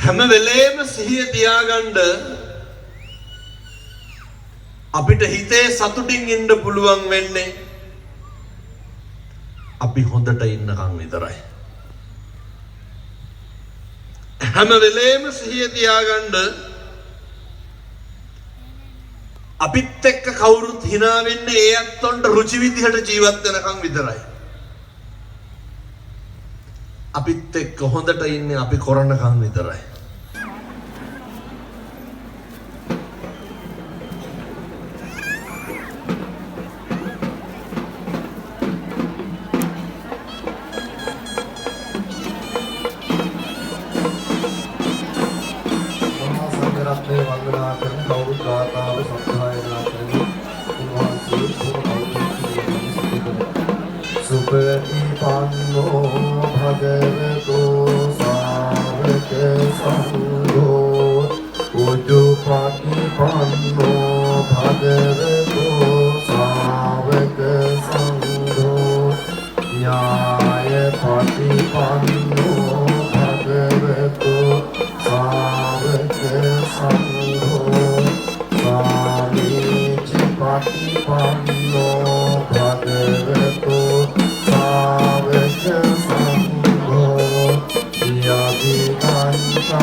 හැම වෙලේම සිහිය තියාගන්න අපිට හිතේ සතුටින් ඉන්න පුළුවන් වෙන්නේ අපි හොඳට ඉන්නකම් විතරයි. හැම වෙලේම සිහිය තියාගන්න අපිත් එක්ක කවුරුත් hina වෙන්නේ ඒ අත්ොන්ට රුචි විදිහට ජීවත් වෙනකම් විතරයි. අපිත් එක්ක හොඳට ඉන්නේ අපි කරනකම් විතරයි. Supatipanno bhagavato savaka sangho Udupatipanno bhagavato savaka sangho Nyaya patipanno bhagavato savaka sangho Swamiji patipanno bhagavato Savaka Sangho Yadikanta